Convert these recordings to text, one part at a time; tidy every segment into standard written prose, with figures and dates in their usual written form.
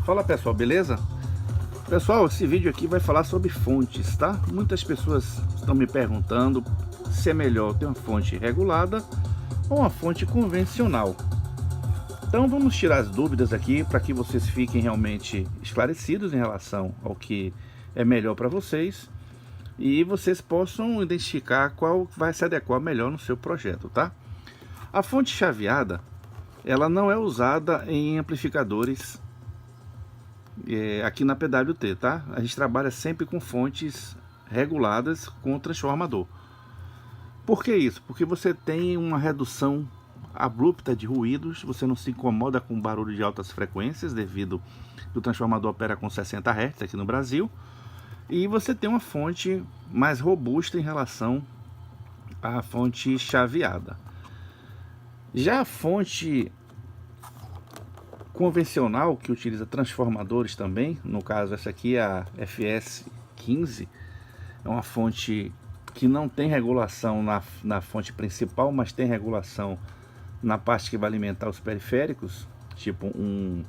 Fala pessoal, beleza? Pessoal, esse vídeo aqui vai falar sobre fontes, tá? Muitas pessoas estão me perguntando se é melhor ter uma fonte regulada ou uma fonte convencional. Então vamos tirar as dúvidas aqui para que vocês fiquem realmente esclarecidos em relação ao que é melhor para vocês e vocês possam identificar qual vai se adequar melhor no seu projeto, tá? A fonte chaveada, ela não é usada em amplificadores aqui na PWT, tá? A gente trabalha sempre com fontes reguladas com transformador. Por que isso? Porque você tem uma redução abrupta de ruídos, você não se incomoda com barulho de altas frequências, devido que o transformador opera com 60 Hz aqui no Brasil, e você tem uma fonte mais robusta em relação à fonte chaveada. Já a fonte convencional, que utiliza transformadores também, no caso essa aqui é a FS15, é uma fonte que não tem regulação na fonte principal, mas tem regulação na parte que vai alimentar os periféricos, tipo um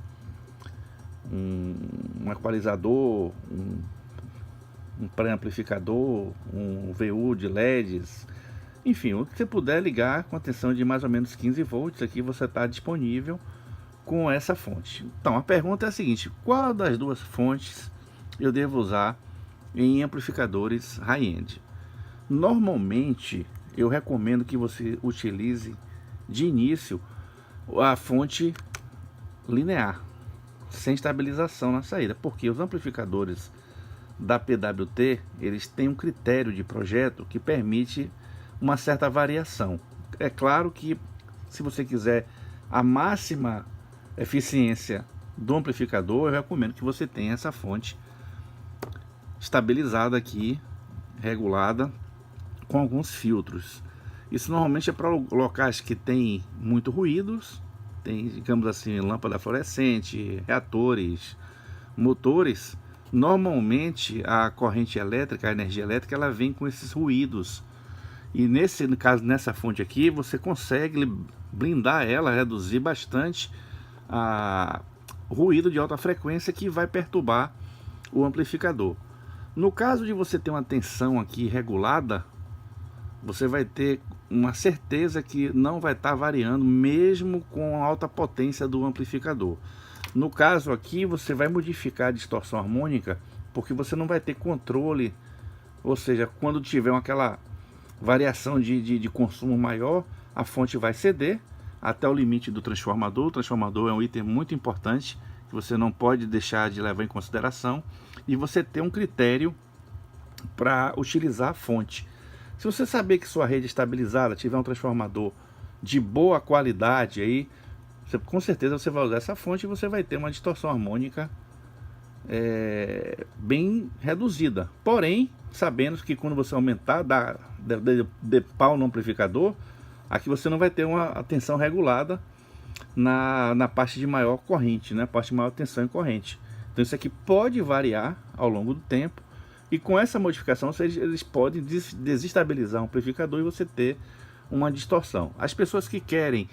equalizador, um pré-amplificador, um VU de LEDs, enfim, o que você puder ligar com a tensão de mais ou menos 15 volts, aqui você está disponível com essa fonte. Então a pergunta é a seguinte: qual das duas fontes eu devo usar em amplificadores high-end? Normalmente eu recomendo que você utilize de início a fonte linear, sem estabilização na saída, porque os amplificadores da PWT, eles têm um critério de projeto que permite uma certa variação. É claro que se você quiser a máxima eficiência do amplificador, eu recomendo que você tenha essa fonte estabilizada aqui, regulada, com alguns filtros. Isso normalmente é para locais que tem muito ruídos, tem, digamos assim, lâmpada fluorescente, reatores, motores. Normalmente a corrente elétrica, a energia elétrica, ela vem com esses ruídos. E no caso, nessa fonte aqui, você consegue blindar ela, reduzir bastante o ruído de alta frequência que vai perturbar o amplificador. No caso de você ter uma tensão aqui regulada, você vai ter uma certeza que não vai estar variando mesmo com a alta potência do amplificador. No caso aqui, você vai modificar a distorção harmônica, porque você não vai ter controle, ou seja, quando tiver aquela variação de consumo maior, a fonte vai ceder até o limite do transformador. O transformador é um item muito importante que você não pode deixar de levar em consideração, e você tem um critério para utilizar a fonte. Se você saber que sua rede estabilizada tiver um transformador de boa qualidade, aí com certeza você vai usar essa fonte e você vai ter uma distorção harmônica bem reduzida. Porém, sabendo que quando você aumentar de pau no amplificador, aqui você não vai ter uma tensão regulada na parte de maior corrente, né? Parte de maior tensão em corrente. Então isso aqui pode variar ao longo do tempo, e com essa modificação eles podem desestabilizar o amplificador e você ter uma distorção. As pessoas que querem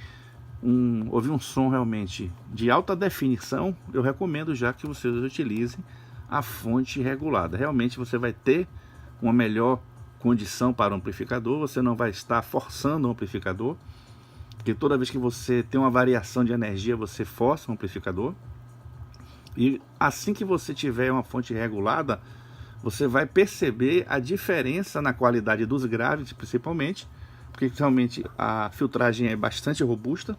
ouvir um som realmente de alta definição, eu recomendo já que vocês utilizem a fonte regulada. Realmente você vai ter uma melhor condição para o amplificador, você não vai estar forçando o amplificador, porque toda vez que você tem uma variação de energia, você força o amplificador. E assim que você tiver uma fonte regulada, você vai perceber a diferença na qualidade dos graves, principalmente, porque realmente a filtragem é bastante robusta,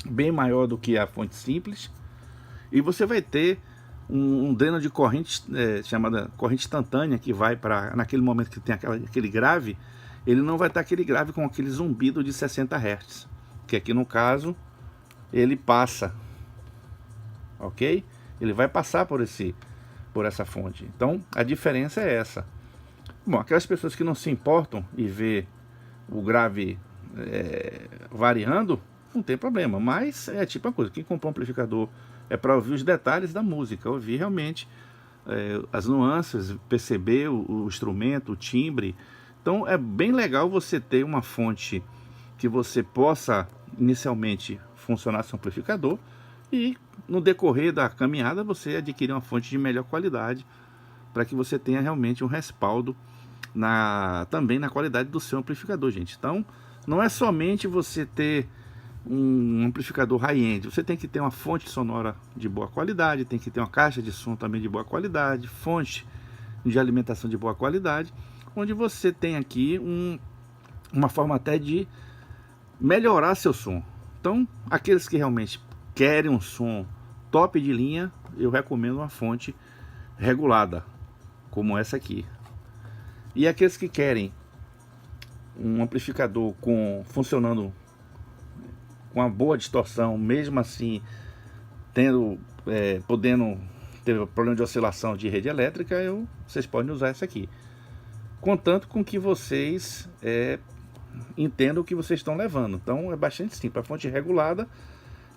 bem maior do que a fonte simples, e você vai ter um dreno de corrente chamada corrente instantânea, que vai para naquele momento que tem aquele grave, ele não vai estar aquele grave com aquele zumbido de 60 Hz, que aqui no caso ele passa, ok? Ele vai passar por essa fonte. Então a diferença é essa. Bom, aquelas pessoas que não se importam e vê o grave variando, não tem problema, mas é tipo uma coisa, quem comprou um amplificador é para ouvir os detalhes da música, ouvir realmente as nuances, perceber o instrumento, o timbre. Então é bem legal você ter uma fonte que você possa inicialmente funcionar seu amplificador, e no decorrer da caminhada você adquirir uma fonte de melhor qualidade, para que você tenha realmente um respaldo também na qualidade do seu amplificador, gente. Então, não é somente você ter um amplificador high-end, você tem que ter uma fonte sonora de boa qualidade, tem que ter uma caixa de som também de boa qualidade, fonte de alimentação de boa qualidade, onde você tem aqui uma forma até de melhorar seu som. Então, aqueles que realmente querem um som top de linha, eu recomendo uma fonte regulada, como essa aqui. E aqueles que querem um amplificador funcionando com uma boa distorção, mesmo assim podendo ter problema de oscilação de rede elétrica, vocês podem usar essa aqui, contanto com que vocês entendam o que vocês estão levando. Então é bastante simples. A fonte regulada,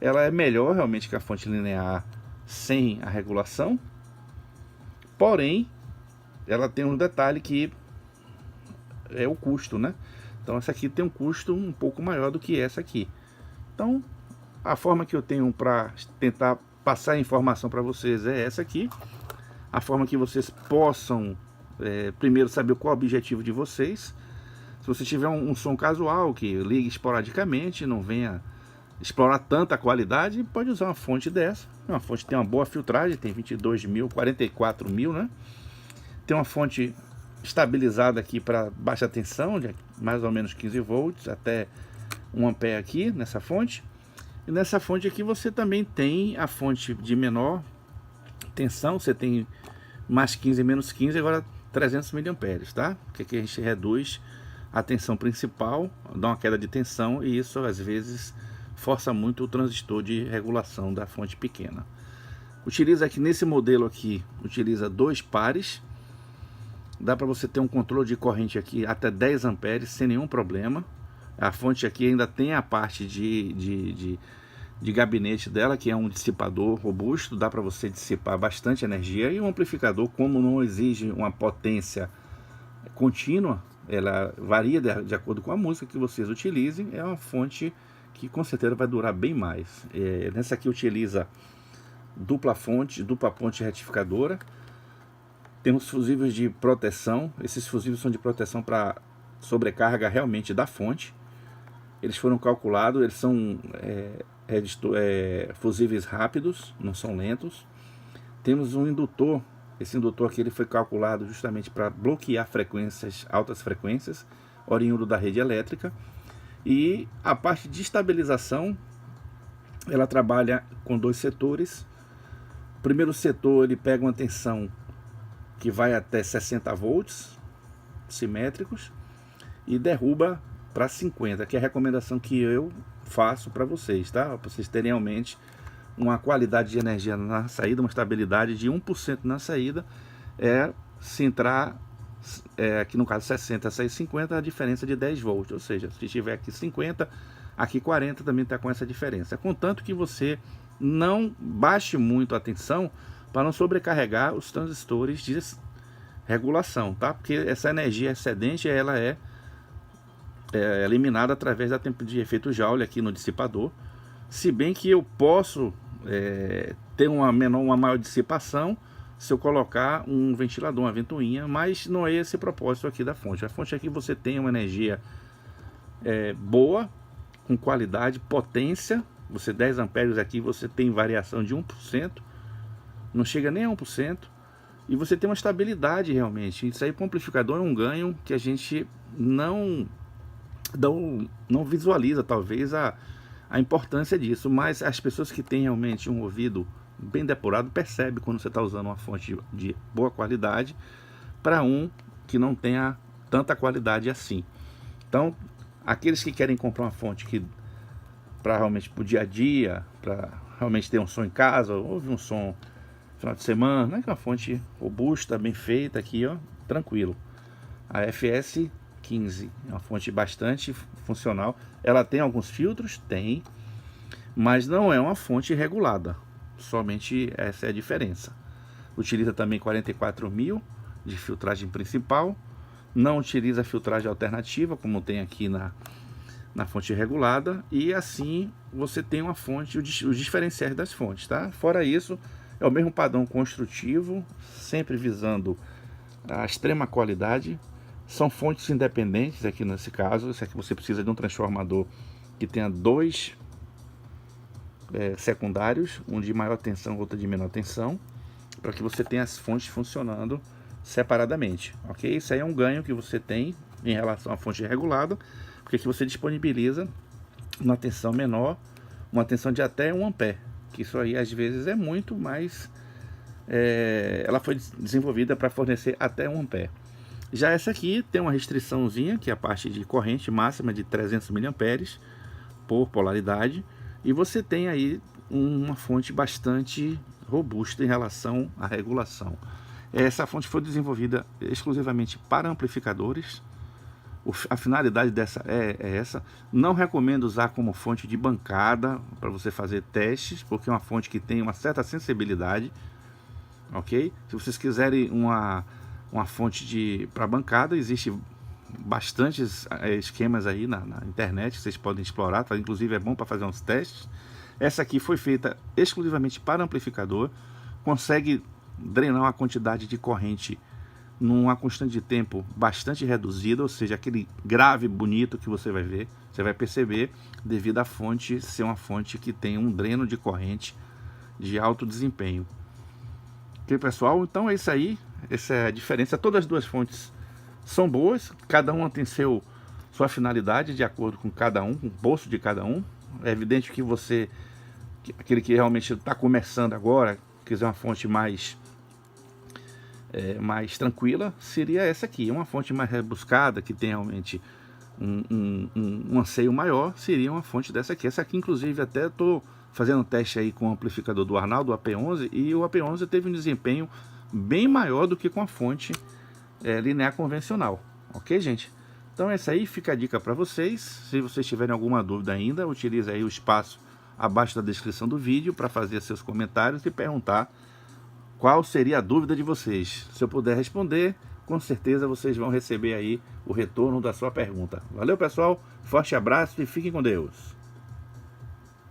ela é melhor realmente que a fonte linear sem a regulação, porém ela tem um detalhe que é o custo, né? Então essa aqui tem um custo um pouco maior do que essa aqui. Então a forma que eu tenho para tentar passar a informação para vocês é essa aqui. A forma que vocês possam primeiro saber qual é o objetivo de vocês. Se você tiver um som casual que ligue esporadicamente, não venha explorar tanta qualidade, pode usar uma fonte dessa. Uma fonte que tem uma boa filtragem, tem 22.000, 44.000, né? Tem uma fonte estabilizada aqui para baixa tensão, de mais ou menos 15 volts, até 1 ampere aqui nessa fonte. E nessa fonte aqui você também tem a fonte de menor tensão, você tem mais 15 menos 15, agora 300 miliamperes, tá? Porque aqui a gente reduz a tensão principal, dá uma queda de tensão, e isso às vezes força muito o transistor de regulação da fonte pequena. Utiliza aqui nesse modelo aqui, utiliza 2 pares. Dá para você ter um controle de corrente aqui até 10 amperes sem nenhum problema. A fonte aqui ainda tem a parte de gabinete dela, que é um dissipador robusto, dá para você dissipar bastante energia. E o amplificador, como não exige uma potência contínua, ela varia de acordo com a música que vocês utilizem, é uma fonte que com certeza vai durar bem mais. Nessa aqui utiliza dupla ponte retificadora. Temos fusíveis de proteção. Esses fusíveis são de proteção para sobrecarga realmente da fonte. Eles foram calculados, eles são fusíveis rápidos, não são lentos. Temos um indutor. Esse indutor aqui ele foi calculado justamente para bloquear altas frequências, oriundo da rede elétrica. E a parte de estabilização, ela trabalha com 2 setores. O primeiro setor ele pega uma tensão que vai até 60 volts simétricos e derruba para 50, que é a recomendação que eu faço para vocês, tá? Para vocês terem realmente uma qualidade de energia na saída, uma estabilidade de 1% na saída, se entrar, aqui no caso 60, sair 50, a diferença de 10 volts, ou seja, se tiver aqui 50, aqui 40 também está com essa diferença, contanto que você não baixe muito a tensão para não sobrecarregar os transistores de regulação, tá? Porque essa energia excedente, ela é eliminada através da tempo de efeito Joule aqui no dissipador, se bem que eu posso ter uma maior dissipação se eu colocar um ventilador, uma ventoinha, mas não é esse o propósito aqui da fonte. A fonte aqui você tem uma energia boa, com qualidade, potência. Você 10 amperes aqui, você tem variação de 1%, não chega nem a 1%, e você tem uma estabilidade realmente. Isso aí para o amplificador é um ganho que a gente não visualiza talvez a importância disso, mas as pessoas que têm realmente um ouvido bem depurado percebem quando você está usando uma fonte de boa qualidade para um que não tenha tanta qualidade assim. Então, aqueles que querem comprar uma fonte que para realmente para o dia a dia, para realmente ter um som em casa, ouvir um som no final de semana, né, que é uma fonte robusta, bem feita aqui, ó, tranquilo. A FS15 é uma fonte bastante funcional. Ela tem alguns filtros? Tem, mas não é uma fonte regulada. Somente essa é a diferença. Utiliza também 44.000 de filtragem principal. Não utiliza filtragem alternativa, como tem aqui na fonte regulada, e assim você tem uma fonte, os diferenciais das fontes, tá? Fora isso, é o mesmo padrão construtivo, sempre visando a extrema qualidade. São fontes independentes aqui nesse caso. Esse aqui você precisa de um transformador que tenha dois secundários, um de maior tensão, outro de menor tensão, para que você tenha as fontes funcionando separadamente, ok? Isso aí é um ganho que você tem em relação à fonte regulada, porque aqui você disponibiliza uma tensão menor, uma tensão de até 1 ampere, que isso aí às vezes é muito, mas ela foi desenvolvida para fornecer até 1 ampere. Já essa aqui tem uma restriçãozinha, que é a parte de corrente máxima de 300 miliamperes por polaridade, e você tem aí uma fonte bastante robusta em relação à regulação. Essa fonte foi desenvolvida exclusivamente para amplificadores. A finalidade dessa é essa. Não recomendo usar como fonte de bancada para você fazer testes, porque é uma fonte que tem uma certa sensibilidade, ok? Se vocês quiserem uma fonte para bancada, existe bastantes esquemas aí na internet que vocês podem explorar, inclusive é bom para fazer uns testes. Essa aqui foi feita exclusivamente para amplificador, consegue drenar uma quantidade de corrente numa constante de tempo bastante reduzida, ou seja, aquele grave bonito que você vai ver, você vai perceber, devido à fonte ser uma fonte que tem um dreno de corrente de alto desempenho. Ok, pessoal? Então é isso aí, essa é a diferença. Todas as duas fontes são boas, cada uma tem sua finalidade de acordo com cada um, com o bolso de cada um. É evidente que você, aquele que realmente está começando agora, quiser uma fonte mais tranquila, seria essa aqui. Uma fonte mais rebuscada, que tem realmente um anseio maior, seria uma fonte dessa aqui. Essa aqui, inclusive, até estou fazendo um teste aí com o amplificador do Arnaldo, o AP11, e o AP11 teve um desempenho bem maior do que com a fonte linear convencional. Ok, gente? Então essa aí fica a dica para vocês. Se vocês tiverem alguma dúvida ainda, utilize aí o espaço abaixo da descrição do vídeo para fazer seus comentários e perguntar qual seria a dúvida de vocês. Se eu puder responder, com certeza vocês vão receber aí o retorno da sua pergunta. Valeu, pessoal, forte abraço e fiquem com Deus.